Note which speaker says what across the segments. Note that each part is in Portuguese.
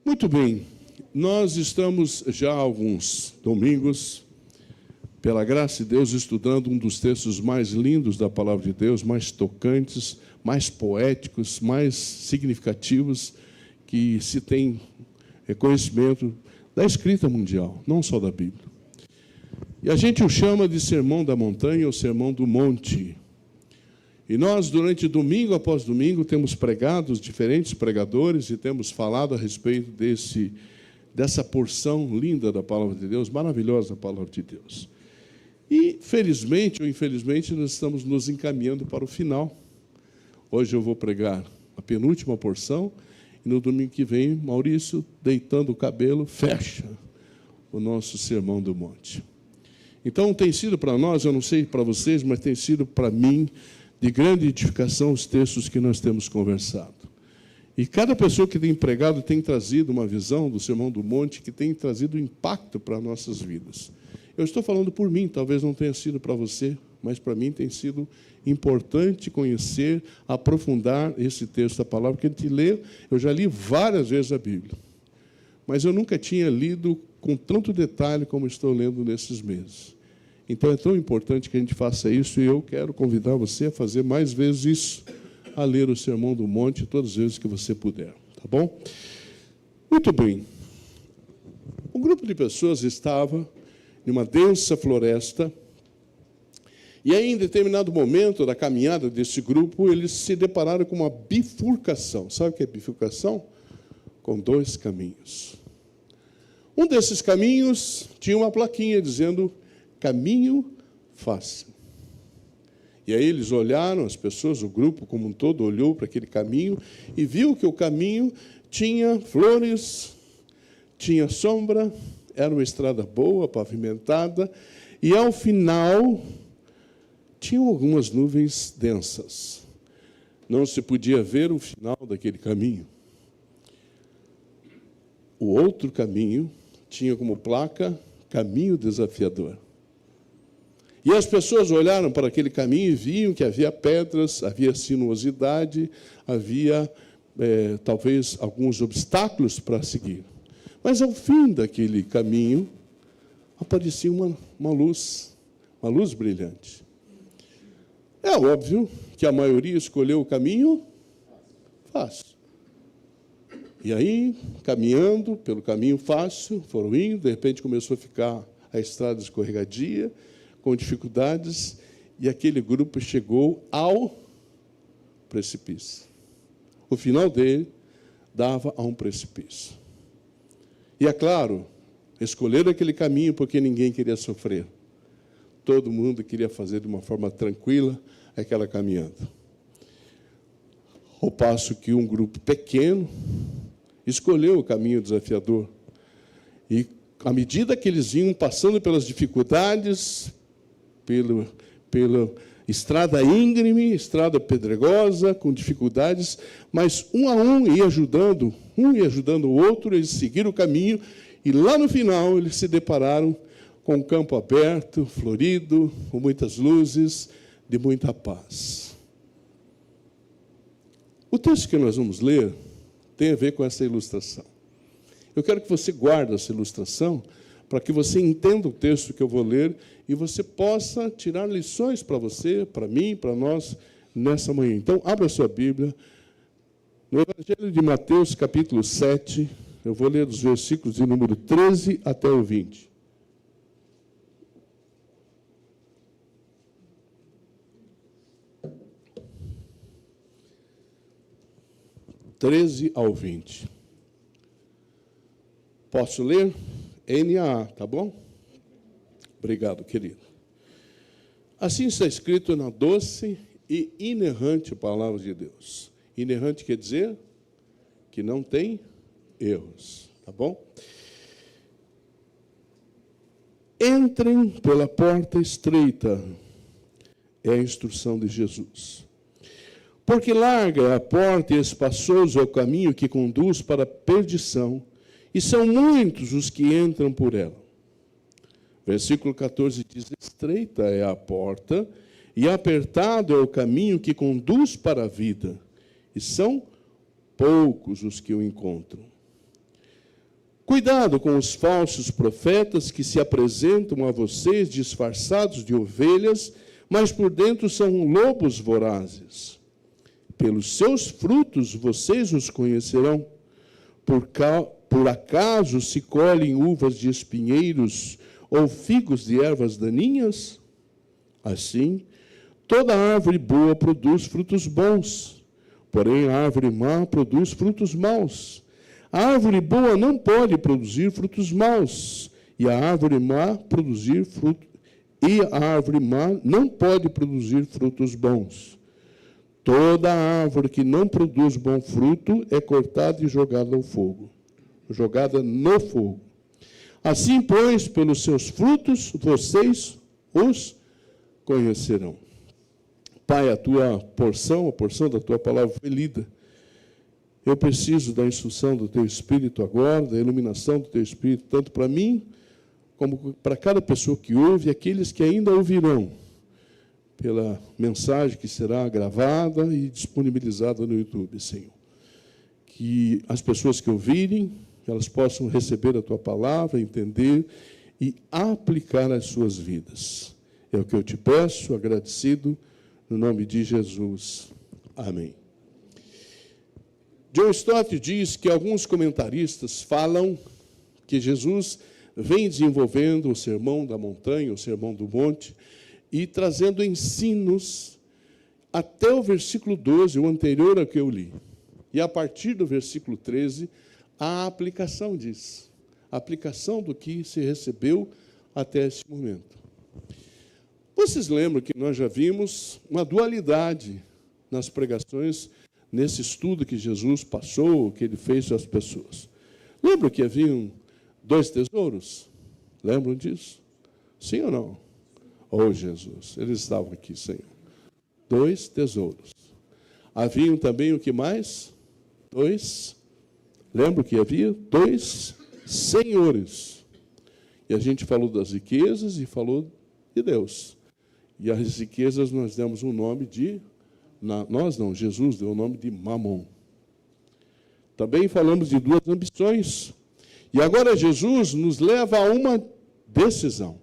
Speaker 1: Muito bem, nós estamos já há alguns domingos, pela graça de Deus, estudando um dos textos mais lindos da Palavra de Deus, mais tocantes, mais poéticos, mais significativos, que se tem reconhecimento da escrita mundial, não só da Bíblia. E a gente o chama de Sermão da Montanha ou Sermão do Monte. E nós, durante domingo após domingo, temos pregado os diferentes pregadores e temos falado a respeito dessa porção linda da Palavra de Deus, maravilhosa Palavra de Deus. E, felizmente ou infelizmente, nós estamos nos encaminhando para o final. Hoje eu vou pregar a penúltima porção e no domingo que vem, Maurício, deitando o cabelo, fecha o nosso Sermão do Monte. Então, tem sido para nós, eu não sei para vocês, mas tem sido para mim de grande edificação os textos que nós temos conversado. E cada pessoa que tem pregado tem trazido uma visão do Sermão do Monte que tem trazido impacto para nossas vidas. Eu estou falando por mim, talvez não tenha sido para você, mas para mim tem sido importante conhecer, aprofundar esse texto da palavra, porque a gente lê, eu já li várias vezes a Bíblia, mas eu nunca tinha lido com tanto detalhe como estou lendo nesses meses. Então, é tão importante que a gente faça isso, e eu quero convidar você a fazer mais vezes isso, a ler o Sermão do Monte todas as vezes que você puder, tá bom? Muito bem. Um grupo de pessoas estava em uma densa floresta, e aí, em determinado momento da caminhada desse grupo, eles se depararam com uma bifurcação. Sabe o que é bifurcação? Com dois caminhos. Um desses caminhos tinha uma plaquinha dizendo caminho fácil. E aí eles olharam, as pessoas, o grupo como um todo olhou para aquele caminho e viu que o caminho tinha flores, tinha sombra, era uma estrada boa, pavimentada, e ao final tinham algumas nuvens densas. Não se podia ver o final daquele caminho. O outro caminho tinha como placa caminho desafiador. E as pessoas olharam para aquele caminho e viam que havia pedras, havia sinuosidade, havia, talvez, alguns obstáculos para seguir. Mas, ao fim daquele caminho, aparecia uma luz brilhante. É óbvio que a maioria escolheu o caminho fácil. E aí, caminhando pelo caminho fácil, foram indo, de repente começou a ficar a estrada escorregadia, com dificuldades, e aquele grupo chegou ao precipício. O final dele dava a um precipício. E, é claro, escolheram aquele caminho porque ninguém queria sofrer. Todo mundo queria fazer de uma forma tranquila aquela caminhada. Ao passo que um grupo pequeno escolheu o caminho desafiador. E, à medida que eles iam passando pelas dificuldades, pela estrada íngreme, estrada pedregosa, com dificuldades, mas um a um ia ajudando o outro, eles seguiram o caminho, e lá no final eles se depararam com um campo aberto, florido, com muitas luzes, de muita paz. O texto que nós vamos ler tem a ver com essa ilustração. Eu quero que você guarde essa ilustração para que você entenda o texto que eu vou ler e você possa tirar lições para você, para mim, para nós, nessa manhã. Então, abra a sua Bíblia. No Evangelho de Mateus, capítulo 7, eu vou ler dos versículos de número 13 até o 20. ao 20. Posso ler? NAA, tá bom? Obrigado, querido. Assim está escrito na doce e inerrante palavra de Deus. Inerrante quer dizer que não tem erros, tá bom? Entrem pela porta estreita, é a instrução de Jesus. Porque larga é a porta e espaçoso é o caminho que conduz para a perdição, e são muitos os que entram por ela. Versículo 14 diz: estreita é a porta e apertado é o caminho que conduz para a vida, e são poucos os que o encontram. Cuidado com os falsos profetas que se apresentam a vocês disfarçados de ovelhas, mas por dentro são lobos vorazes. Pelos seus frutos vocês os conhecerão. Por acaso se colhem uvas de espinheiros ou figos de ervas daninhas? Assim, toda árvore boa produz frutos bons, porém a árvore má produz frutos maus. A árvore boa não pode produzir frutos maus, e a árvore má não pode produzir frutos bons. Toda árvore que não produz bom fruto é cortada e jogada no fogo. Assim, pois, pelos seus frutos, vocês os conhecerão. Pai, a tua porção, a porção da tua palavra foi lida. Eu preciso da instrução do teu Espírito agora, da iluminação do teu Espírito, tanto para mim, como para cada pessoa que ouve e aqueles que ainda ouvirão, pela mensagem que será gravada e disponibilizada no YouTube, Senhor. Que as pessoas que ouvirem, elas possam receber a tua palavra, entender e aplicar às suas vidas. É o que eu te peço, agradecido, no nome de Jesus. Amém. John Stott diz que alguns comentaristas falam que Jesus vem desenvolvendo o sermão da montanha, o sermão do monte, e trazendo ensinos até o versículo 12, o anterior ao que eu li. E a partir do versículo 13, a aplicação disso. A aplicação do que se recebeu até esse momento. Vocês lembram que nós já vimos uma dualidade nas pregações, nesse estudo que Jesus passou, que ele fez às pessoas. Lembram que haviam 2 tesouros? Lembram disso? Sim ou não? Oh, Jesus, eles estavam aqui, Senhor. 2 tesouros. Haviam também o que mais? 2. Lembram que havia 2 senhores. E a gente falou das riquezas e falou de Deus. E as riquezas nós demos um nome de... Nós não, Jesus deu o nome de Mamon. Também falamos de 2 ambições. E agora Jesus nos leva a uma decisão.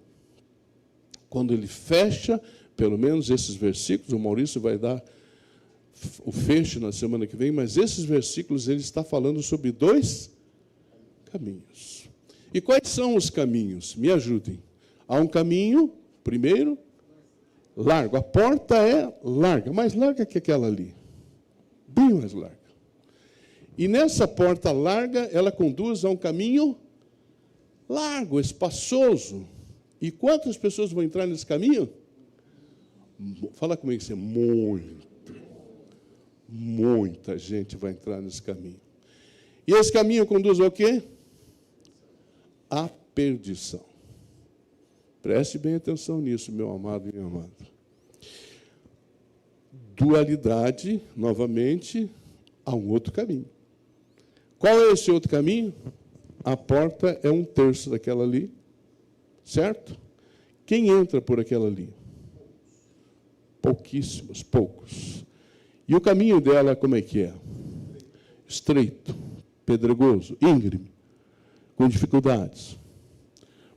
Speaker 1: Quando ele fecha, pelo menos esses versículos, o Maurício vai dar o fecho na semana que vem, mas esses versículos ele está falando sobre 2 caminhos. E quais são os caminhos? Me ajudem. Há um caminho, primeiro, largo. A porta é larga, mais larga que aquela ali. Bem mais larga. E nessa porta larga, ela conduz a um caminho largo, espaçoso. E quantas pessoas vão entrar nesse caminho? Fala comigo, você, muita gente vai entrar nesse caminho. E esse caminho conduz ao quê? À perdição. Preste bem atenção nisso, meu amado e minha amada. Dualidade, novamente, a um outro caminho. Qual é esse outro caminho? A porta é 1/3 daquela ali, certo? Quem entra por aquela ali? Pouquíssimos, poucos. E o caminho dela, como é que é? Estreito, pedregoso, íngreme, com dificuldades.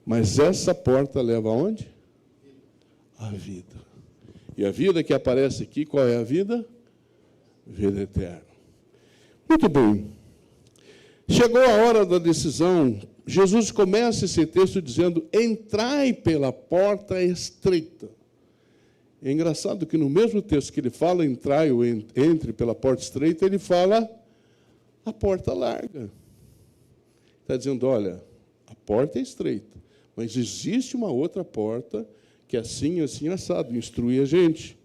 Speaker 1: Mas essa porta leva aonde? A vida. E a vida que aparece aqui, qual é a vida? Vida eterna. Muito bem. Chegou a hora da decisão. Jesus começa esse texto dizendo: entrai pela porta estreita. É engraçado que no mesmo texto que ele fala entrai ou entre pela porta estreita, ele fala a porta larga. Está dizendo, olha, a porta é estreita, mas existe uma outra porta que assim assado, instrui a gente.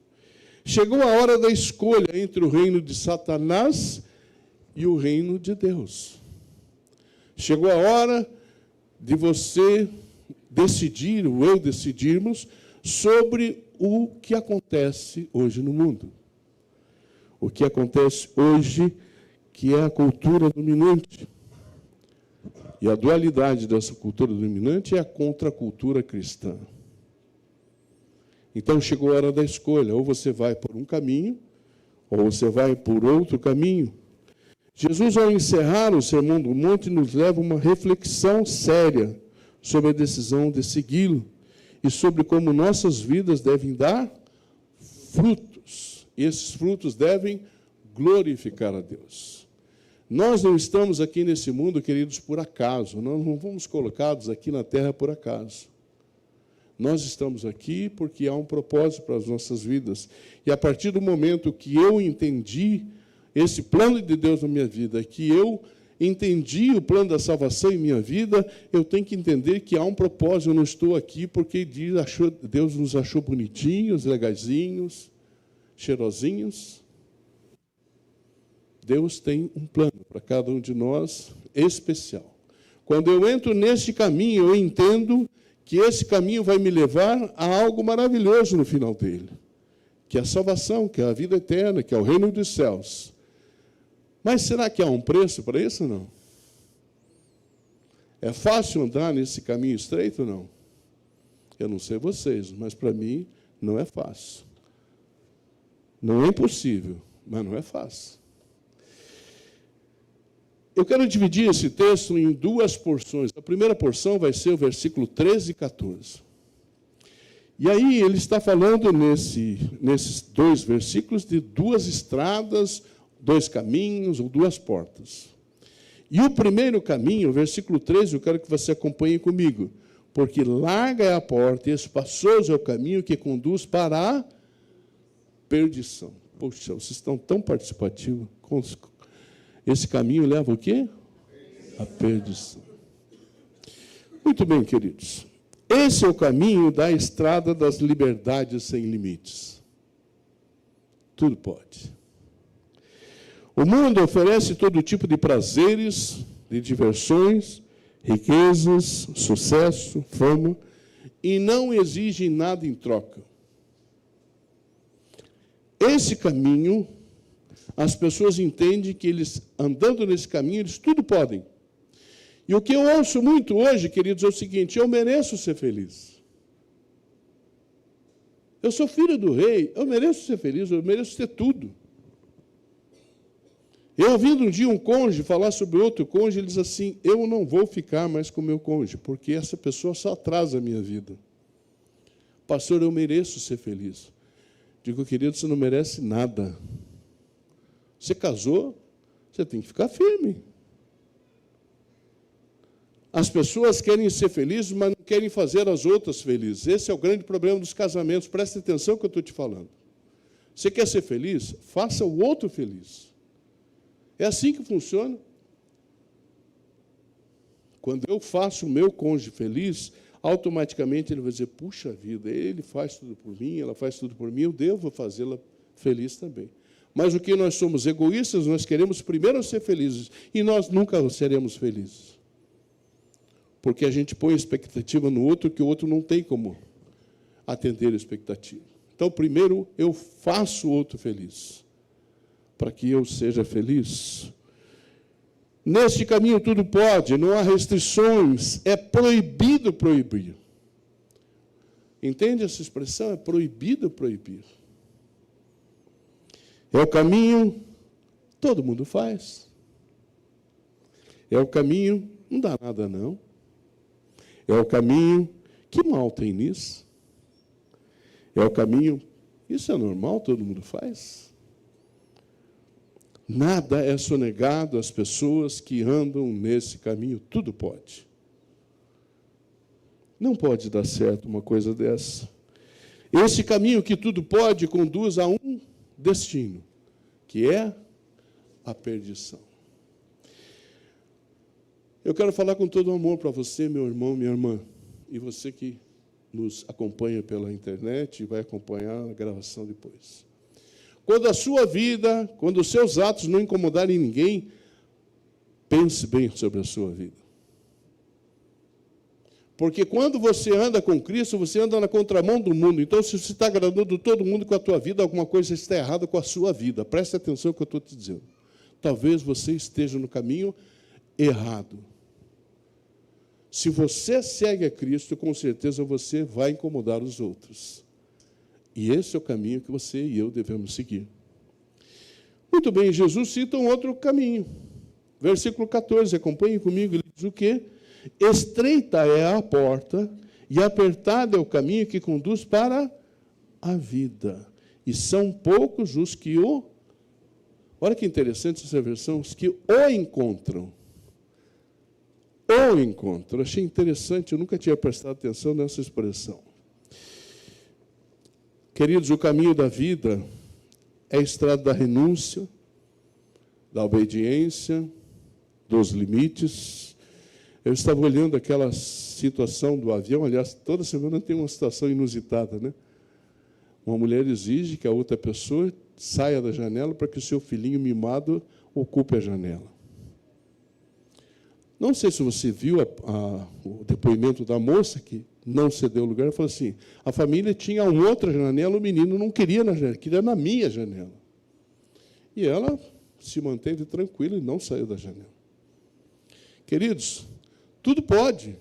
Speaker 1: Chegou a hora da escolha entre o reino de Satanás e o reino de Deus. Chegou a hora de você decidir, ou eu decidirmos, sobre o que acontece hoje no mundo. O que acontece hoje, que é a cultura dominante. E a dualidade dessa cultura dominante é a contracultura cristã. Então chegou a hora da escolha, ou você vai por um caminho, ou você vai por outro caminho. Jesus, ao encerrar o Sermão do Monte, nos leva a uma reflexão séria sobre a decisão de segui-lo e sobre como nossas vidas devem dar frutos. E esses frutos devem glorificar a Deus. Nós não estamos aqui nesse mundo, queridos, por acaso. Nós não fomos colocados aqui na terra por acaso. Nós estamos aqui porque há um propósito para as nossas vidas. E a partir do momento que eu entendi esse plano de Deus na minha vida, que eu entendi o plano da salvação em minha vida, eu tenho que entender que há um propósito. Eu não estou aqui porque Deus nos achou bonitinhos, legaizinhos, cheirosinhos. Deus tem um plano para cada um de nós especial. Quando eu entro nesse caminho, eu entendo que esse caminho vai me levar a algo maravilhoso no final dele, que é a salvação, que é a vida eterna, que é o reino dos céus. Mas será que há um preço para isso ou não? É fácil andar nesse caminho estreito ou não? Eu não sei vocês, mas para mim não é fácil. Não é impossível, mas não é fácil. Eu quero dividir esse texto em duas porções. A primeira porção vai ser o versículo 13 e 14. E aí ele está falando nesses dois versículos de duas estradas, dois caminhos ou duas portas. E o primeiro caminho, o versículo 13, eu quero que você acompanhe comigo. Porque larga é a porta e espaçoso é o caminho que conduz para a perdição. Poxa, vocês estão tão participativos. Esse caminho leva o quê? A perdição. Muito bem, queridos. Esse é o caminho da estrada das liberdades sem limites. Tudo pode. O mundo oferece todo tipo de prazeres, de diversões, riquezas, sucesso, fama, e não exige nada em troca. Esse caminho, as pessoas entendem que eles, andando nesse caminho, eles tudo podem. E o que eu ouço muito hoje, queridos, é o seguinte: eu mereço ser feliz. Eu sou filho do rei, eu mereço ser feliz, eu mereço ter tudo. Eu ouvindo um dia um cônjuge falar sobre outro cônjuge, ele diz assim: eu não vou ficar mais com o meu cônjuge, porque essa pessoa só atrasa a minha vida. Pastor, eu mereço ser feliz. Digo, querido, você não merece nada. Você casou, você tem que ficar firme. As pessoas querem ser felizes, mas não querem fazer as outras felizes. Esse é o grande problema dos casamentos. Preste atenção no que eu estou te falando. Você quer ser feliz? Faça o outro feliz. É assim que funciona. Quando eu faço o meu cônjuge feliz, automaticamente ele vai dizer: puxa vida, ele faz tudo por mim, ela faz tudo por mim, eu devo fazê-la feliz também. Mas o que nós somos egoístas, nós queremos primeiro ser felizes, e nós nunca seremos felizes. Porque a gente põe expectativa no outro que o outro não tem como atender a expectativa. Então, primeiro eu faço o outro feliz, para que eu seja feliz. Neste caminho tudo pode, não há restrições, é proibido proibir. Entende essa expressão? É proibido proibir. É o caminho, todo mundo faz. É o caminho, não dá nada não. É o caminho, que mal tem nisso? É o caminho, isso é normal, todo mundo faz. Nada é sonegado às pessoas que andam nesse caminho, tudo pode. Não pode dar certo uma coisa dessa. Esse caminho que tudo pode conduz a um destino, que é a perdição. Eu quero falar com todo amor para você, meu irmão, minha irmã, e você que nos acompanha pela internet e vai acompanhar a gravação depois. Quando a sua vida, quando os seus atos não incomodarem ninguém, pense bem sobre a sua vida. Porque quando você anda com Cristo, você anda na contramão do mundo. Então, se você está agradando todo mundo com a tua vida, alguma coisa está errada com a sua vida. Preste atenção no que eu estou te dizendo. Talvez você esteja no caminho errado. Se você segue a Cristo, com certeza você vai incomodar os outros. E esse é o caminho que você e eu devemos seguir. Muito bem, Jesus cita um outro caminho. Versículo 14, acompanhe comigo, ele diz o quê? Estreita é a porta e apertado é o caminho que conduz para a vida. E são poucos os que o... Olha que interessante essa versão, os que o encontram. O encontro. Achei interessante, eu nunca tinha prestado atenção nessa expressão. Queridos, o caminho da vida é a estrada da renúncia, da obediência, dos limites. Eu estava olhando aquela situação do avião, aliás, toda semana tem uma situação inusitada, né? Uma mulher exige que a outra pessoa saia da janela para que o seu filhinho mimado ocupe a janela. Não sei se você viu o depoimento da moça que não cedeu lugar. Ela falou assim, a família tinha uma outra janela, o menino não queria na janela, queria na minha janela. E ela se manteve tranquila e não saiu da janela. Queridos, tudo pode.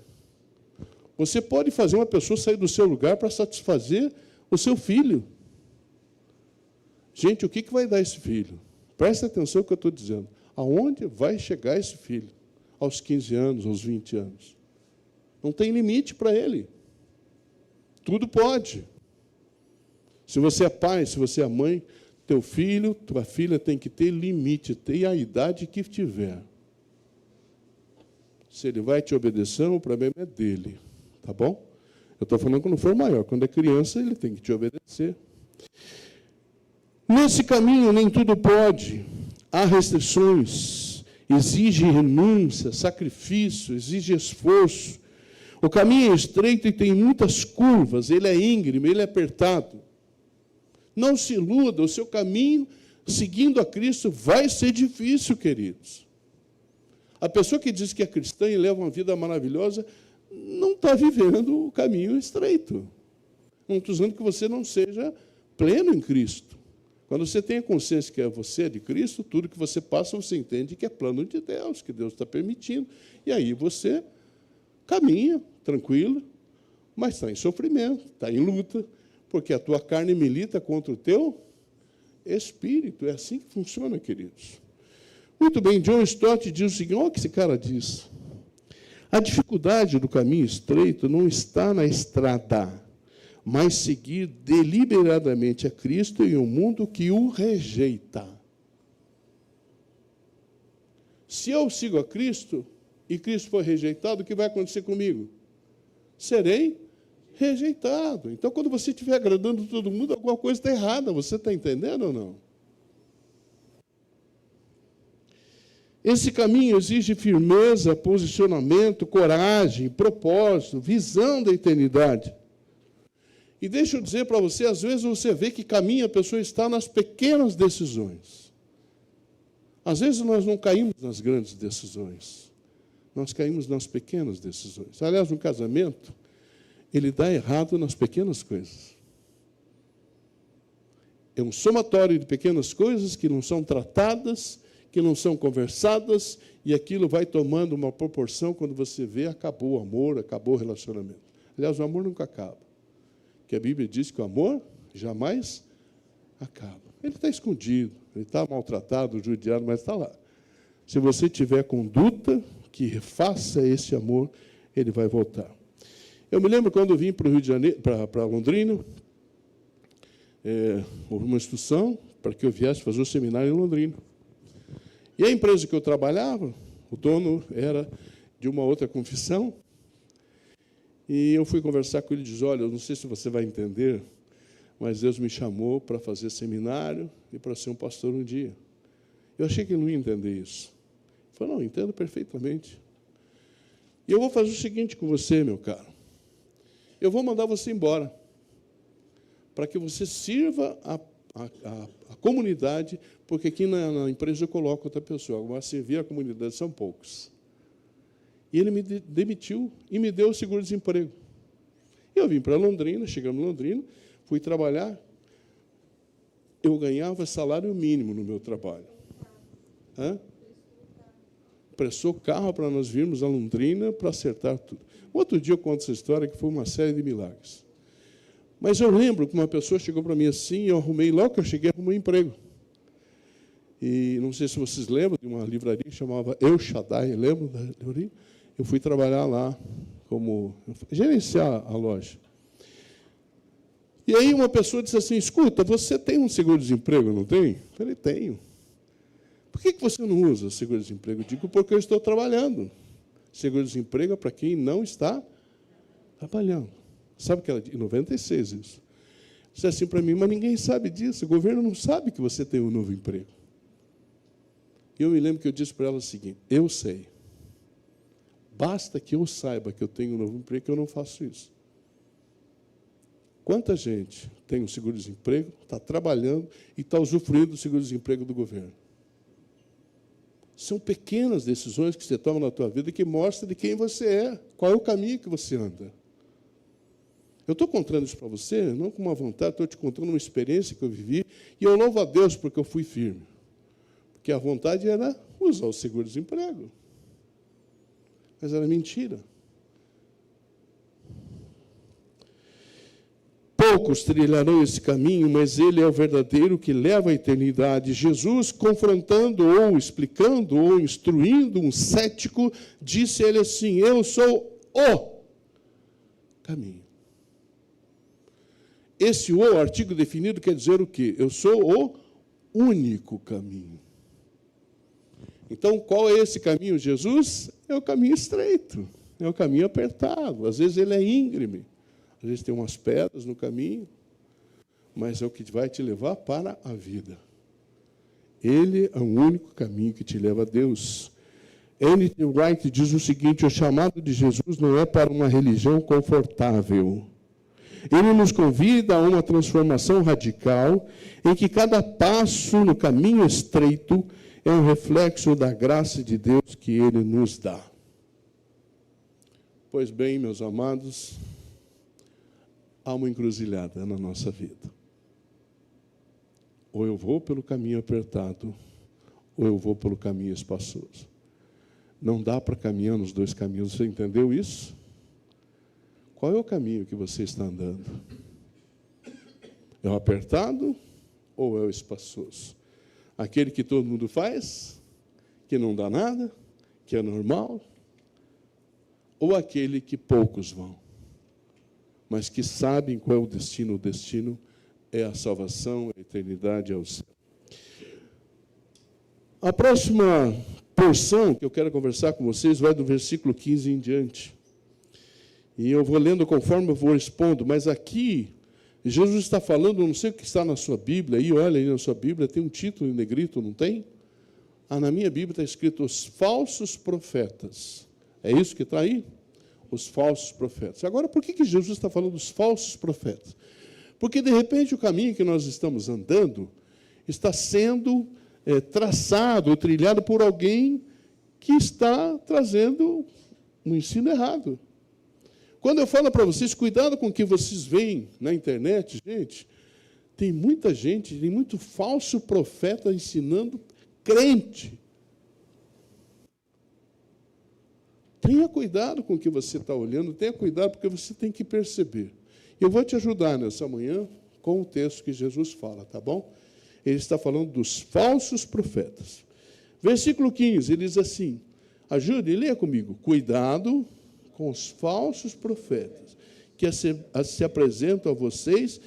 Speaker 1: Você pode fazer uma pessoa sair do seu lugar para satisfazer o seu filho. Gente, o que vai dar esse filho? Presta atenção no que eu estou dizendo. Aonde vai chegar esse filho? Aos 15 anos, aos 20 anos. Não tem limite para ele. Tudo pode. Se você é pai, se você é mãe, teu filho, tua filha tem que ter limite, ter a idade que tiver. Se ele vai te obedecer, o problema é dele. Tá bom? Eu estou falando quando for maior. Quando é criança, ele tem que te obedecer. Nesse caminho, nem tudo pode. Há restrições. Exige renúncia, sacrifício, exige esforço. O caminho é estreito e tem muitas curvas, ele é íngreme, ele é apertado. Não se iluda, o seu caminho, seguindo a Cristo, vai ser difícil, queridos. A pessoa que diz que é cristã e leva uma vida maravilhosa, não está vivendo o caminho estreito. Não estou dizendo que você não seja pleno em Cristo. Quando você tem a consciência que você é de Cristo, tudo que você passa, você entende que é plano de Deus, que Deus está permitindo. E aí você caminha tranquilo, mas está em sofrimento, está em luta, porque a tua carne milita contra o teu espírito. É assim que funciona, queridos. Muito bem, John Stott diz o seguinte, olha o que esse cara diz. A dificuldade do caminho estreito não está na estrada, mas seguir deliberadamente a Cristo em um mundo que o rejeita. Se eu sigo a Cristo e Cristo for rejeitado, o que vai acontecer comigo? Serei rejeitado. Então, quando você estiver agradando todo mundo, alguma coisa está errada. Você está entendendo ou não? Esse caminho exige firmeza, posicionamento, coragem, propósito, visão da eternidade. E deixa eu dizer para você, às vezes você vê que caminho a pessoa está nas pequenas decisões. Às vezes nós não caímos nas grandes decisões. Nós caímos nas pequenas decisões. Aliás, no casamento, ele dá errado nas pequenas coisas. É um somatório de pequenas coisas que não são tratadas, que não são conversadas, e aquilo vai tomando uma proporção, quando você vê, acabou o amor, acabou o relacionamento. Aliás, o amor nunca acaba. Que a Bíblia diz que o amor jamais acaba. Ele está escondido, ele está maltratado, judiado, mas está lá. Se você tiver conduta que faça esse amor, ele vai voltar. Eu me lembro quando eu vim para o Rio de Janeiro, para Londrina, houve uma instrução para que eu viesse fazer o seminário em Londrina. E a empresa que eu trabalhava, o dono era de uma outra confissão, e eu fui conversar com ele e disse, olha, eu não sei se você vai entender, mas Deus me chamou para fazer seminário e para ser um pastor um dia. Eu achei que ele não ia entender isso. Ele falou, não, entendo perfeitamente. E eu vou fazer o seguinte com você, meu caro. Eu vou mandar você embora, para que você sirva a comunidade, porque aqui na empresa eu coloco outra pessoa, mas servir a comunidade são poucos. E ele me demitiu e me deu o seguro-desemprego. Eu vim para Londrina, chegamos em Londrina, fui trabalhar, eu ganhava salário mínimo no meu trabalho. emprestou carro para nós virmos a Londrina para acertar tudo. Outro dia eu conto essa história, que foi uma série de milagres. Mas eu lembro que uma pessoa chegou para mim assim, e eu arrumei, logo que eu cheguei, arrumei um emprego. E não sei se vocês lembram de uma livraria que chamava El Shaddai, lembram da livraria? Eu fui trabalhar lá, como gerenciar a loja. E aí uma pessoa disse assim, escuta, você tem um seguro-desemprego, não tem? Eu falei, tenho. Por que você não usa seguro-desemprego? Eu digo, porque eu estou trabalhando. Seguro-desemprego é para quem não está trabalhando. Sabe que era de 96 isso? Disse assim para mim, mas ninguém sabe disso, o governo não sabe que você tem um novo emprego. E eu me lembro que eu disse para ela o seguinte, eu sei. Basta que eu saiba que eu tenho um novo emprego, que eu não faço isso. Quanta gente tem um seguro-desemprego, está trabalhando e está usufruindo do seguro-desemprego do governo? São pequenas decisões que você toma na tua vida que mostram de quem você é, qual é o caminho que você anda. Eu estou contando isso para você, não com uma vontade, estou te contando uma experiência que eu vivi, e eu louvo a Deus porque eu fui firme. Porque a vontade era usar o seguro-desemprego. Mas era mentira. Poucos trilharão esse caminho, mas ele é o verdadeiro que leva à eternidade. Jesus, confrontando ou explicando ou instruindo um cético, disse a ele assim, eu sou o caminho. Esse o, artigo definido, quer dizer o quê? Eu sou o único caminho. Então, qual é esse caminho, Jesus? É o caminho estreito, é o caminho apertado. Às vezes ele é íngreme, às vezes tem umas pedras no caminho, mas é o que vai te levar para a vida. Ele é o único caminho que te leva a Deus. N.T. Wright diz o seguinte, o chamado de Jesus não é para uma religião confortável. Ele nos convida a uma transformação radical, em que cada passo no caminho estreito é um reflexo da graça de Deus que Ele nos dá. Pois bem, meus amados, há uma encruzilhada na nossa vida. Ou eu vou pelo caminho apertado, ou eu vou pelo caminho espaçoso. Não dá para caminhar nos dois caminhos. Você entendeu isso? Qual é o caminho que você está andando? É o apertado ou é o espaçoso? Aquele que todo mundo faz, que não dá nada, que é normal? Ou aquele que poucos vão, mas que sabem qual é o destino? O destino é a salvação, a eternidade, é o céu. A próxima porção que eu quero conversar com vocês vai do versículo 15 em diante. E eu vou lendo conforme eu vou expondo, mas aqui Jesus está falando, não sei o que está na sua Bíblia, aí olha aí na sua Bíblia, tem um título em negrito, não tem? Na minha Bíblia está escrito os falsos profetas. É isso que está aí? Os falsos profetas. Agora, por que Jesus está falando dos falsos profetas? Porque, de repente, o caminho que nós estamos andando está sendo traçado, trilhado por alguém que está trazendo um ensino errado. Quando eu falo para vocês, cuidado com o que vocês veem na internet, gente, tem muita gente, tem muito falso profeta ensinando crente. Tenha cuidado com o que você está olhando, tenha cuidado, porque você tem que perceber. Eu vou te ajudar nessa manhã com o texto que Jesus fala, tá bom? Ele está falando dos falsos profetas. Versículo 15, ele diz assim, ajude, leia comigo. Cuidado com os falsos profetas, que se apresentam a vocês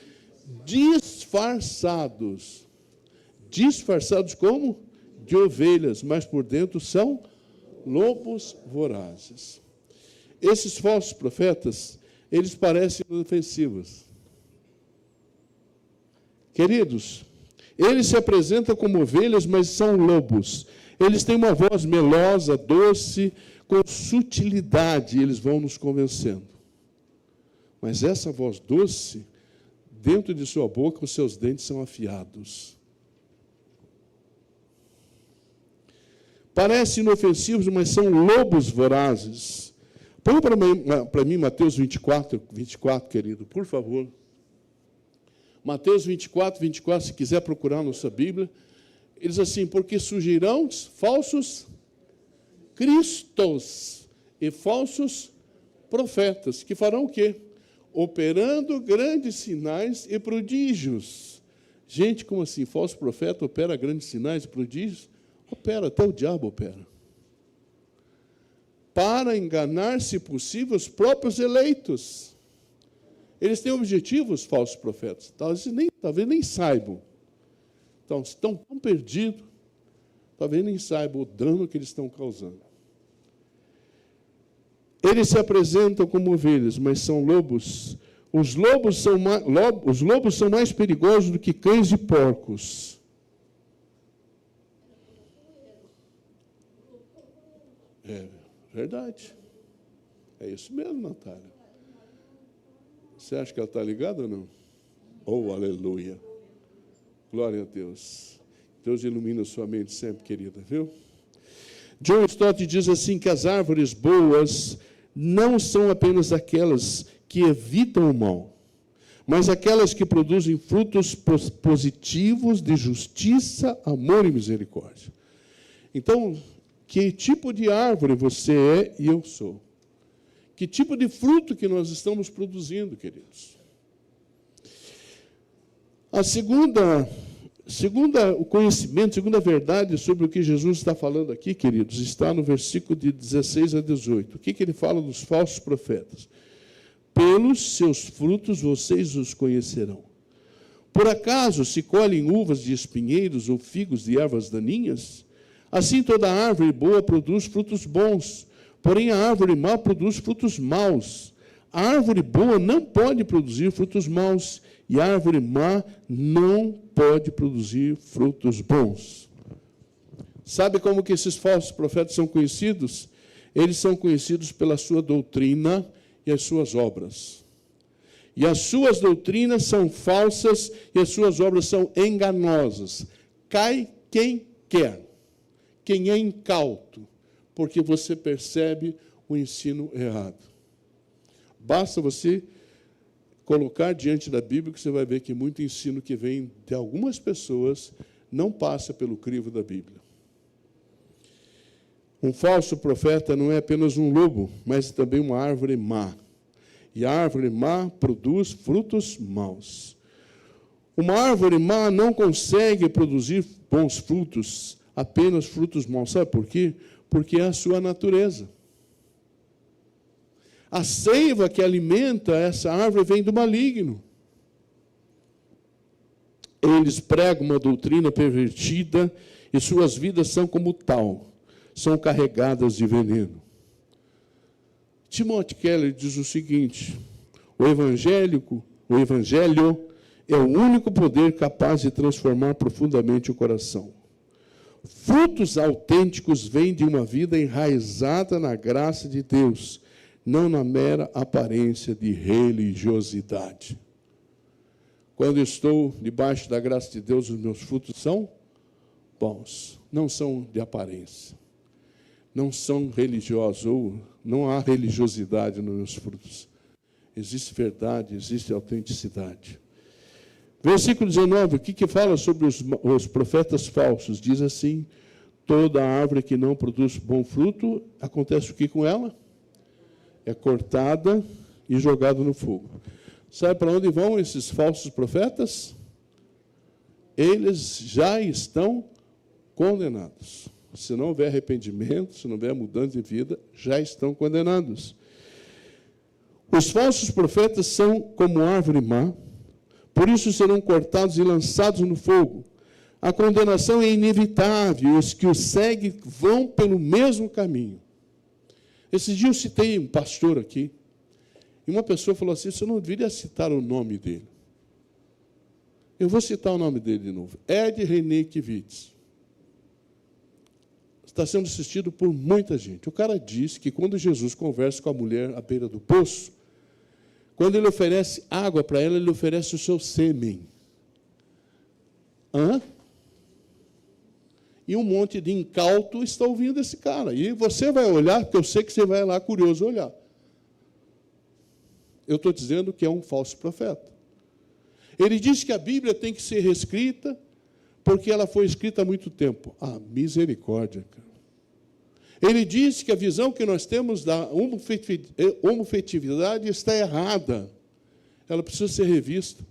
Speaker 1: disfarçados. Disfarçados como? De ovelhas, mas por dentro são lobos vorazes. Esses falsos profetas, eles parecem inofensivos. Queridos, eles se apresentam como ovelhas, mas são lobos. Eles têm uma voz melosa, doce, com sutilidade, eles vão nos convencendo. Mas essa voz doce, dentro de sua boca, os seus dentes são afiados. Parecem inofensivos, mas são lobos vorazes. Põe para mim Mateus 24, querido, por favor. Mateus 24, se quiser procurar na sua Bíblia. Ele diz assim, porque surgirão falsos cristos e falsos profetas, que farão o quê? Operando grandes sinais e prodígios. Gente, como assim? Falso profeta opera grandes sinais e prodígios? Opera, até o diabo opera. Para enganar, se possível, os próprios eleitos. Eles têm objetivos, falsos profetas. Talvez nem saibam. Então, estão tão perdidos, talvez nem saibam o dano que eles estão causando. Eles se apresentam como ovelhas, mas são lobos. Os lobos são mais perigosos do que cães e porcos. É verdade. É isso mesmo, Natália. Você acha que ela está ligada ou não? Oh, aleluia. Glória a Deus. Deus ilumina sua mente sempre, querida, viu? John Stott diz assim que as árvores boas não são apenas aquelas que evitam o mal, mas aquelas que produzem frutos positivos de justiça, amor e misericórdia. Então, que tipo de árvore você é e eu sou? Que tipo de fruto que nós estamos produzindo, queridos? A segunda o conhecimento, segunda verdade sobre o que Jesus está falando aqui, queridos, está no versículo de 16 a 18. O que ele fala dos falsos profetas? Pelos seus frutos vocês os conhecerão. Por acaso se colhem uvas de espinheiros ou figos de ervas daninhas? Assim toda árvore boa produz frutos bons, porém a árvore má produz frutos maus. A árvore boa não pode produzir frutos maus, e a árvore má não pode produzir frutos bons. Sabe como que esses falsos profetas são conhecidos? Eles são conhecidos pela sua doutrina e as suas obras. E as suas doutrinas são falsas e as suas obras são enganosas. Cai quem quer, quem é incauto, porque você percebe o ensino errado. Basta você colocar diante da Bíblia que você vai ver que muito ensino que vem de algumas pessoas não passa pelo crivo da Bíblia. Um falso profeta não é apenas um lobo, mas também uma árvore má. E a árvore má produz frutos maus. Uma árvore má não consegue produzir bons frutos, apenas frutos maus. Sabe por quê? Porque é a sua natureza. A seiva que alimenta essa árvore vem do maligno. Eles pregam uma doutrina pervertida e suas vidas são como tal, são carregadas de veneno. Timothy Keller diz o seguinte: o evangelho é o único poder capaz de transformar profundamente o coração. Frutos autênticos vêm de uma vida enraizada na graça de Deus, não na mera aparência de religiosidade. Quando estou debaixo da graça de Deus, os meus frutos são bons, não são de aparência, não são religiosos, ou não há religiosidade nos meus frutos. Existe verdade, existe autenticidade. Versículo 19, o que fala sobre os profetas falsos? Diz assim: toda árvore que não produz bom fruto, acontece o que com ela? É cortada e jogada no fogo. Sabe para onde vão esses falsos profetas? Eles já estão condenados. Se não houver arrependimento, se não houver mudança de vida, já estão condenados. Os falsos profetas são como árvore má, por isso serão cortados e lançados no fogo. A condenação é inevitável, e os que o seguem vão pelo mesmo caminho. Esse dia eu citei um pastor aqui, e uma pessoa falou assim: você não deveria citar o nome dele. Eu vou citar o nome dele de novo. Ed René Kivitz. Está sendo assistido por muita gente. O cara disse que quando Jesus conversa com a mulher à beira do poço, quando ele oferece água para ela, ele oferece o seu sêmen. E um monte de incauto está ouvindo esse cara. E você vai olhar, porque eu sei que você vai lá curioso olhar. Eu estou dizendo que é um falso profeta. Ele diz que a Bíblia tem que ser reescrita, porque ela foi escrita há muito tempo. Ah, misericórdia, cara. Ele disse que a visão que nós temos da homoafetividade está errada. Ela precisa ser revista.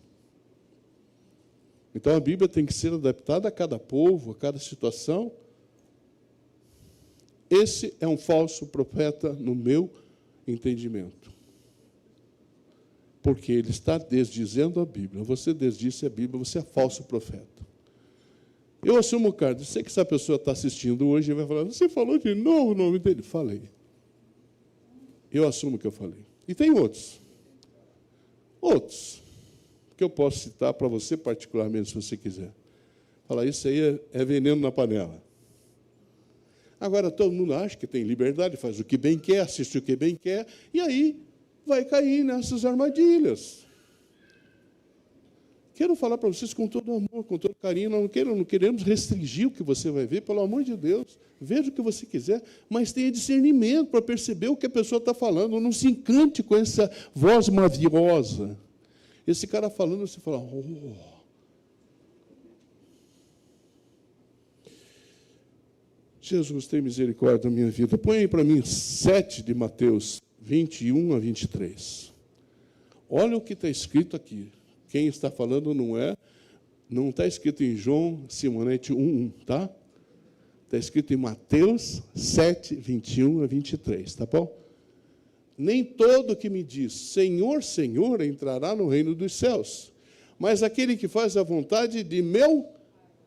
Speaker 1: Então, a Bíblia tem que ser adaptada a cada povo, a cada situação. Esse é um falso profeta no meu entendimento. Porque ele está desdizendo a Bíblia. Você desdisse a Bíblia, você é falso profeta. Eu assumo, cara, eu sei que essa pessoa está assistindo hoje e vai falar, você falou de novo o nome dele? Falei. Eu assumo que eu falei. E tem outros. Outros. Que eu posso citar para você particularmente, se você quiser. Falar, isso aí é veneno na panela. Agora, todo mundo acha que tem liberdade, faz o que bem quer, assiste o que bem quer, e aí vai cair nessas armadilhas. Quero falar para vocês com todo amor, com todo carinho, não queremos restringir o que você vai ver, pelo amor de Deus. Veja o que você quiser, mas tenha discernimento para perceber o que a pessoa está falando. Não se encante com essa voz maviosa. Esse cara falando, você fala, oh. Jesus, tem misericórdia da minha vida. Põe aí para mim 7 de Mateus, 21 a 23. Olha o que está escrito aqui. Quem está falando não está escrito em João Simonete 1:1, tá? Está escrito em Mateus 7, 21 a 23, tá bom? Nem todo que me diz, Senhor, Senhor, entrará no reino dos céus, mas aquele que faz a vontade de meu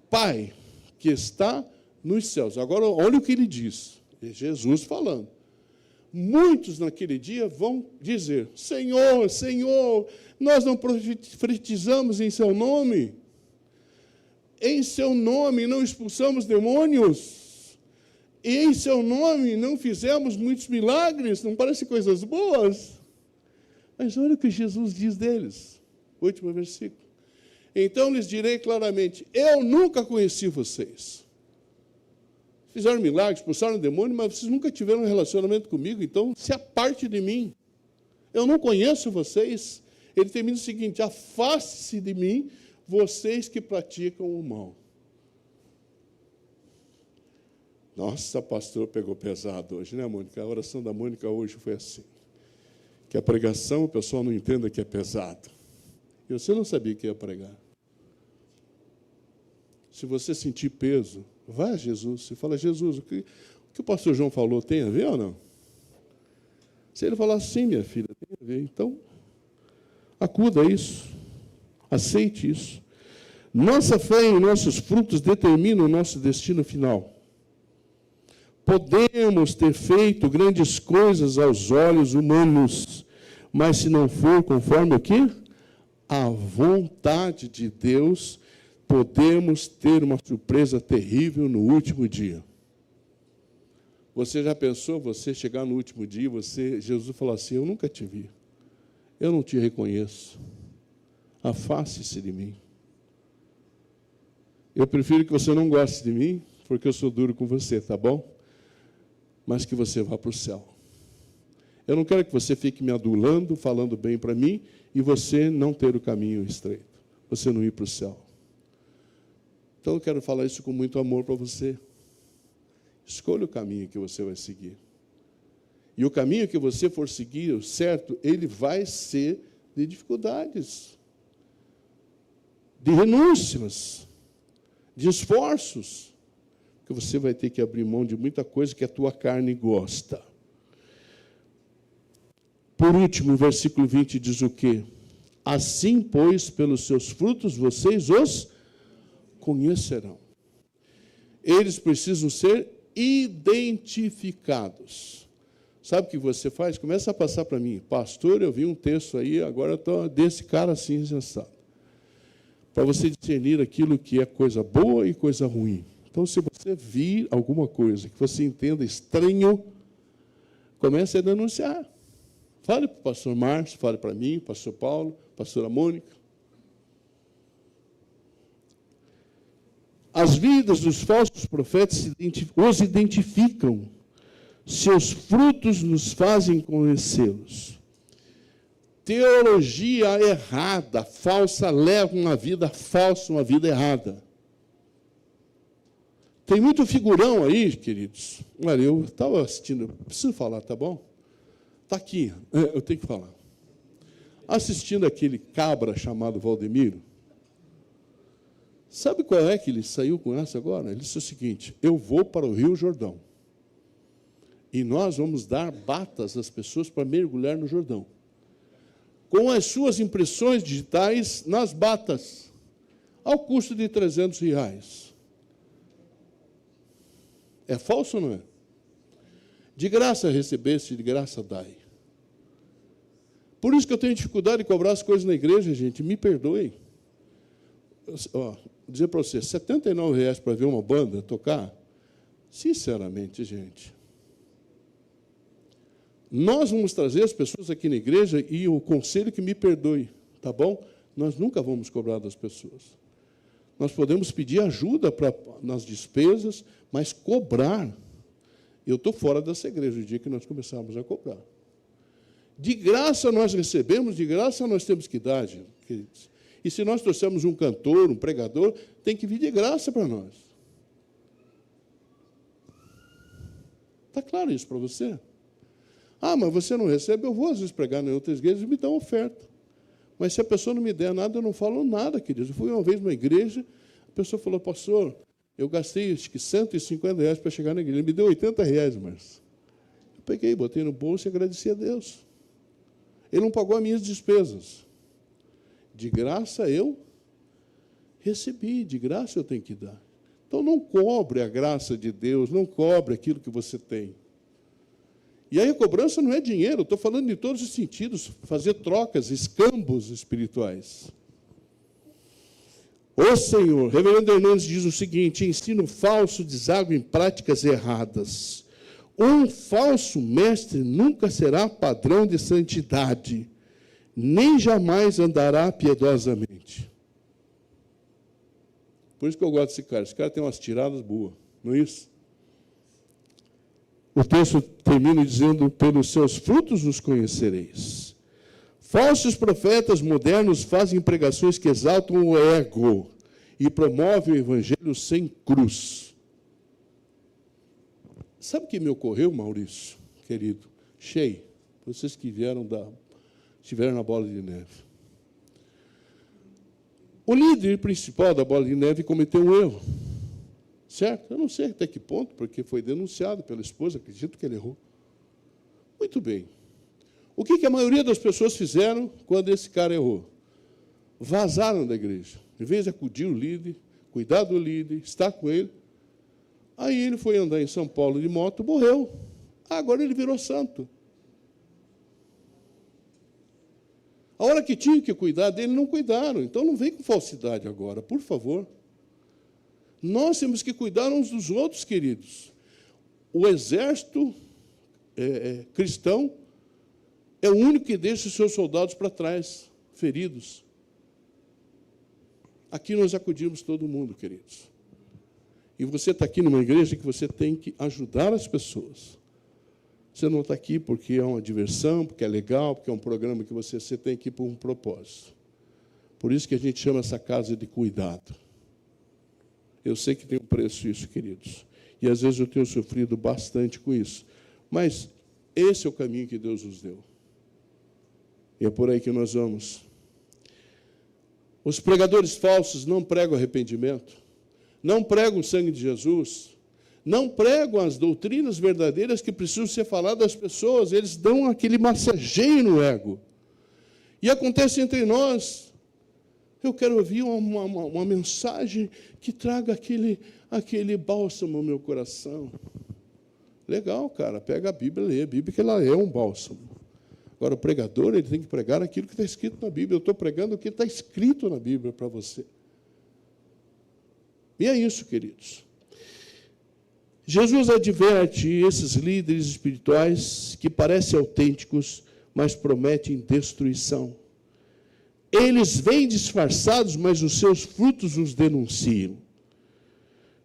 Speaker 1: Pai, que está nos céus. Agora, olha o que ele diz, é Jesus falando. Muitos naquele dia vão dizer, Senhor, Senhor, nós não profetizamos em seu nome? Em seu nome não expulsamos demônios? E em seu nome não fizemos muitos milagres? Não parece coisas boas? Mas olha o que Jesus diz deles. Último versículo. Então lhes direi claramente, eu nunca conheci vocês. Fizeram milagres, expulsaram demônio, mas vocês nunca tiveram um relacionamento comigo, então se aparte de mim. Eu não conheço vocês. Ele termina o seguinte, afaste-se de mim, vocês que praticam o mal. Nossa, pastor, pegou pesado hoje, né, Mônica? A oração da Mônica hoje foi assim. Que a pregação, o pessoal não entenda que é pesado. E você não sabia que ia pregar. Se você sentir peso, vai a Jesus. Você fala, Jesus, o que o pastor João falou tem a ver ou não? Se ele falar, sim, minha filha, tem a ver. Então, acuda a isso. Aceite isso. Nossa fé e nossos frutos determinam o nosso destino final. Podemos ter feito grandes coisas aos olhos humanos, mas se não for conforme o quê? A vontade de Deus, podemos ter uma surpresa terrível no último dia. Você já pensou, você chegar no último dia, Jesus falou assim, eu nunca te vi, eu não te reconheço, afaste-se de mim. Eu prefiro que você não goste de mim, porque eu sou duro com você, tá bom? Mas que você vá para o céu. Eu não quero que você fique me adulando, falando bem para mim, e você não ter o caminho estreito, você não ir para o céu. Então, eu quero falar isso com muito amor para você. Escolha o caminho que você vai seguir. E o caminho que você for seguir, o certo, ele vai ser de dificuldades, de renúncias, de esforços, que você vai ter que abrir mão de muita coisa que a tua carne gosta. Por último, o versículo 20 diz o quê? Assim, pois, pelos seus frutos, vocês os conhecerão. Eles precisam ser identificados. Sabe o que você faz? Começa a passar para mim. Pastor, eu vi um texto aí, agora estou desse cara assim, sensado. Para você discernir aquilo que é coisa boa e coisa ruim. Então, se você vir alguma coisa que você entenda estranho, comece a denunciar. Fale para o pastor Márcio, fale para mim, pastor Paulo, pastora Mônica. As vidas dos falsos profetas os identificam. Seus frutos nos fazem conhecê-los. Teologia errada, falsa, leva uma vida falsa, uma vida errada. Tem muito figurão aí, queridos. Olha, eu estava assistindo, preciso falar, tá bom? Está aqui, eu tenho que falar. Assistindo aquele cabra chamado Valdemiro, sabe qual é que ele saiu com essa agora? Ele disse o seguinte: eu vou para o Rio Jordão e nós vamos dar batas às pessoas para mergulhar no Jordão, com as suas impressões digitais nas batas, ao custo de R$300. É falso ou não é? De graça recebeste, de graça dai. Por isso que eu tenho dificuldade de cobrar as coisas na igreja, gente. Me perdoem. Vou dizer para você, R$79 para ver uma banda tocar? Sinceramente, gente. Nós vamos trazer as pessoas aqui na igreja e o conselho que me perdoe, tá bom? Nós nunca vamos cobrar das pessoas. Nós podemos pedir ajuda nas despesas, mas cobrar. Eu estou fora dessa igreja o dia que nós começarmos a cobrar. De graça nós recebemos, de graça nós temos que dar, gente, queridos. E se nós trouxermos um cantor, um pregador, tem que vir de graça para nós. Está claro isso para você? Ah, mas você não recebe, eu vou às vezes pregar em outras igrejas e me dão oferta. Mas se a pessoa não me der nada, eu não falo nada, queridos. Eu fui uma vez numa igreja, a pessoa falou: pastor, eu gastei acho que R$150 para chegar na igreja. Ele me deu R$80, mas eu peguei, botei no bolso e agradeci a Deus. Ele não pagou as minhas despesas. De graça eu recebi, de graça eu tenho que dar. Então não cobre a graça de Deus, não cobre aquilo que você tem. E aí a cobrança não é dinheiro, estou falando em todos os sentidos, fazer trocas, escambos espirituais. O Senhor, Reverendo Hernandes diz o seguinte: ensino falso deságua em práticas erradas. Um falso mestre nunca será padrão de santidade, nem jamais andará piedosamente. Por isso que eu gosto desse cara. Esse cara tem umas tiradas boas, não é isso? O texto termina dizendo: pelos seus frutos os conhecereis. Falsos profetas modernos fazem pregações que exaltam o ego e promovem o evangelho sem cruz. Sabe o que me ocorreu, Maurício, querido? Cheio, vocês que estiveram na Bola de Neve. O líder principal da Bola de Neve cometeu um erro. Certo? Eu não sei até que ponto, porque foi denunciado pela esposa, acredito que ele errou. Muito bem. O que a maioria das pessoas fizeram quando esse cara errou? Vazaram da igreja. Em vez de acudir o líder, cuidar do líder, estar com ele. Aí ele foi andar em São Paulo de moto, morreu. Agora ele virou santo. A hora que tinham que cuidar dele, não cuidaram. Então não vem com falsidade agora, por favor. Nós temos que cuidar uns dos outros, queridos. O exército cristão é o único que deixa os seus soldados para trás, feridos. Aqui nós acudimos todo mundo, queridos. E você está aqui numa igreja que você tem que ajudar as pessoas. Você não está aqui porque é uma diversão, porque é legal, porque é um programa que você tem que ir por um propósito. Por isso que a gente chama essa casa de cuidado. Eu sei que tem um preço isso, queridos. E, às vezes, eu tenho sofrido bastante com isso. Mas esse é o caminho que Deus nos deu. E é por aí que nós vamos. Os pregadores falsos não pregam arrependimento, não pregam o sangue de Jesus, não pregam as doutrinas verdadeiras que precisam ser faladas às pessoas. Eles dão aquele massageio no ego. E acontece entre nós. Eu quero ouvir uma mensagem que traga aquele bálsamo ao meu coração. Legal, cara. Pega a Bíblia e lê. A Bíblia que ela é um bálsamo. Agora, o pregador ele tem que pregar aquilo que está escrito na Bíblia. Eu estou pregando o que está escrito na Bíblia para você. E é isso, queridos. Jesus adverte esses líderes espirituais que parecem autênticos, mas prometem destruição. Eles vêm disfarçados, mas os seus frutos os denunciam.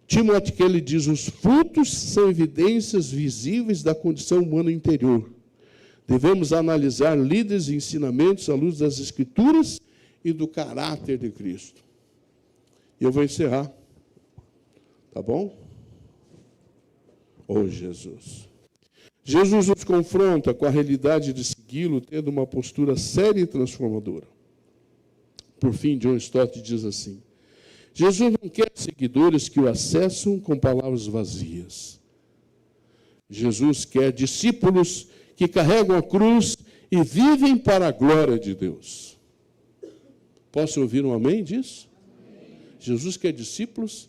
Speaker 1: Timóteo Keller diz: os frutos são evidências visíveis da condição humana interior. Devemos analisar líderes e ensinamentos à luz das Escrituras e do caráter de Cristo. E eu vou encerrar. Tá bom? Oh, Jesus. Jesus nos confronta com a realidade de segui-lo, tendo uma postura séria e transformadora. Por fim, John Stott diz assim: Jesus não quer seguidores que o acessam com palavras vazias. Jesus quer discípulos que carregam a cruz e vivem para a glória de Deus. Posso ouvir um amém disso? Amém. Jesus quer discípulos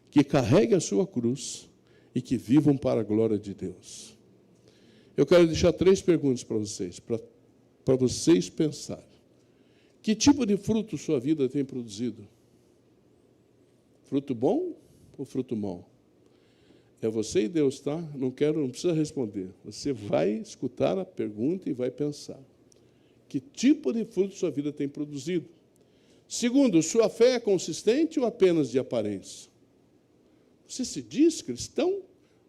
Speaker 1: que carreguem a sua cruz e que vivam para a glória de Deus. Eu quero deixar 3 perguntas para vocês pensarem. Que tipo de fruto sua vida tem produzido? Fruto bom ou fruto mau? É você e Deus, tá? Não precisa responder. Você vai escutar a pergunta e vai pensar. Que tipo de fruto sua vida tem produzido? Segundo, sua fé é consistente ou apenas de aparência? Você se diz cristão,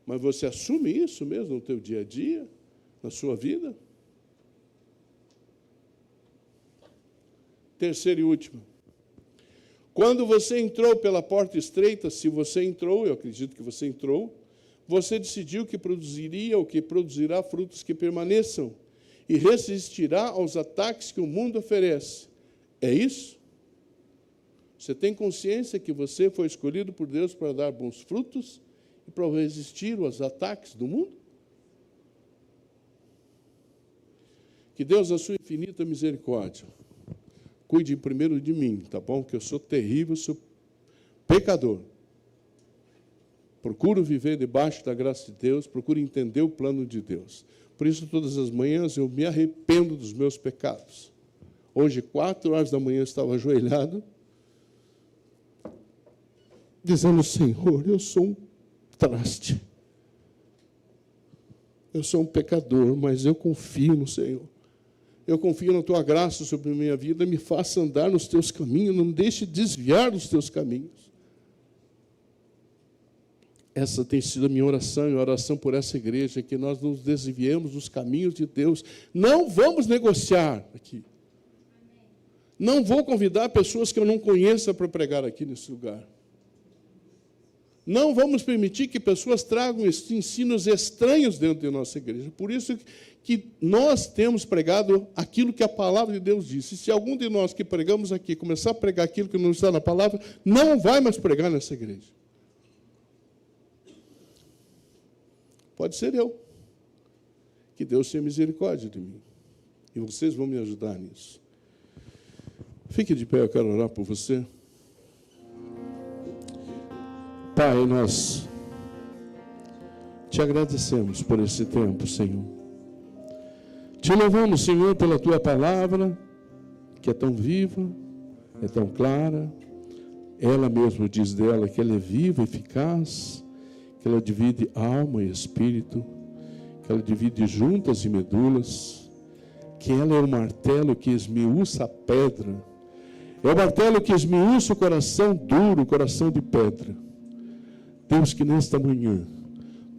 Speaker 1: mas você assume isso mesmo no teu dia a dia, na sua vida? Terceiro e último. Quando você entrou pela porta estreita, se você entrou, eu acredito que você entrou, você decidiu que produziria ou que produzirá frutos que permaneçam e resistirá aos ataques que o mundo oferece. É isso? Você tem consciência que você foi escolhido por Deus para dar bons frutos e para resistir aos ataques do mundo? Que Deus, na sua infinita misericórdia, cuide primeiro de mim, tá bom? Que eu sou terrível, sou pecador. Procuro viver debaixo da graça de Deus, procuro entender o plano de Deus. Por isso, todas as manhãs, eu me arrependo dos meus pecados. Hoje, 4 horas da manhã, eu estava ajoelhado, dizendo: Senhor, eu sou um traste. Eu sou um pecador, mas eu confio no Senhor. Eu confio na Tua graça sobre a minha vida, me faça andar nos Teus caminhos, não me deixe desviar dos Teus caminhos. Essa tem sido a minha oração, e a oração por essa igreja, que nós nos desviemos dos caminhos de Deus. Não vamos negociar aqui. Não vou convidar pessoas que eu não conheça para pregar aqui nesse lugar. Não vamos permitir que pessoas tragam ensinos estranhos dentro de nossa igreja. Por isso que nós temos pregado aquilo que a palavra de Deus disse. E se algum de nós que pregamos aqui começar a pregar aquilo que não está na palavra, não vai mais pregar nessa igreja. Pode ser eu. Que Deus tenha misericórdia de mim. E vocês vão me ajudar nisso. Fique de pé, eu quero orar por você. Pai, nós te agradecemos por esse tempo, Senhor. Te louvamos, Senhor, pela Tua palavra, que é tão viva, é tão clara. Ela mesma diz dela que ela é viva, eficaz, que ela divide alma e espírito, que ela divide juntas e medulas, que ela é o martelo que esmiuça a pedra. É o martelo que esmiuça o coração duro, o coração de pedra. Deus, que nesta manhã,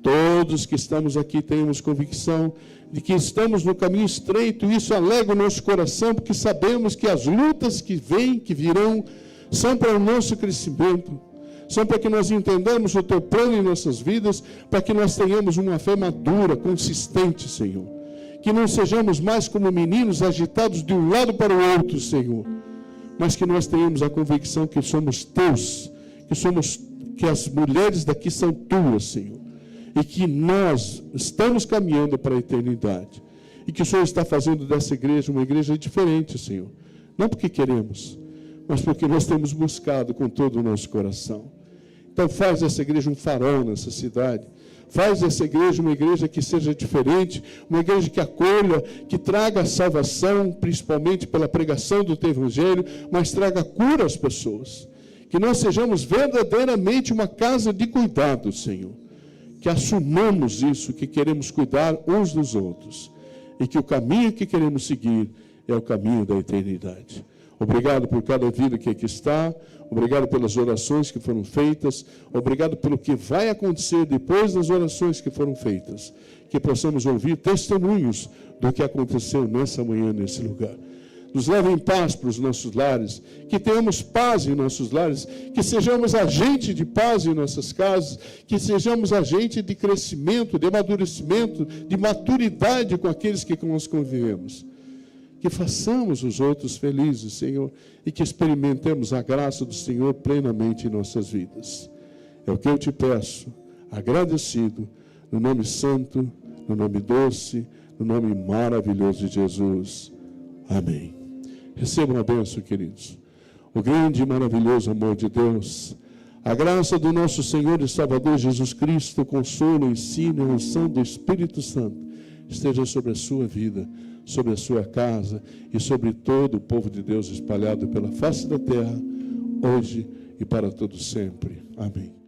Speaker 1: todos que estamos aqui tenhamos convicção de que estamos no caminho estreito, e isso alegra o nosso coração, porque sabemos que as lutas que vêm, que virão, são para o nosso crescimento, são para que nós entendamos o Teu plano em nossas vidas, para que nós tenhamos uma fé madura, consistente, Senhor. Que não sejamos mais como meninos agitados de um lado para o outro, Senhor, mas que nós tenhamos a convicção que somos Teus, que as mulheres daqui são Tuas, Senhor, e que nós estamos caminhando para a eternidade, e que o Senhor está fazendo dessa igreja uma igreja diferente, Senhor, não porque queremos, mas porque nós temos buscado com todo o nosso coração. Então faz dessa igreja um farol nessa cidade, faz dessa igreja uma igreja que seja diferente, uma igreja que acolha, que traga salvação, principalmente pela pregação do Teu Evangelho, mas traga cura às pessoas. Que nós sejamos verdadeiramente uma casa de cuidado, Senhor. Que assumamos isso, que queremos cuidar uns dos outros. E que o caminho que queremos seguir é o caminho da eternidade. Obrigado por cada vida que aqui está. Obrigado pelas orações que foram feitas. Obrigado pelo que vai acontecer depois das orações que foram feitas. Que possamos ouvir testemunhos do que aconteceu nessa manhã, nesse lugar. nos leva em paz para os nossos lares, que tenhamos paz em nossos lares, que sejamos agente de paz em nossas casas, que sejamos agente de crescimento, de amadurecimento, de maturidade com aqueles que nós convivemos. Que façamos os outros felizes, Senhor, e que experimentemos a graça do Senhor plenamente em nossas vidas. É o que eu te peço, agradecido, no nome santo, no nome doce, no nome maravilhoso de Jesus. Amém. Recebam a bênção, queridos. O grande e maravilhoso amor de Deus, a graça do nosso Senhor e Salvador Jesus Cristo, o consolo, o ensino e a unção do Espírito Santo esteja sobre a sua vida, sobre a sua casa e sobre todo o povo de Deus espalhado pela face da terra, hoje e para todo sempre. Amém.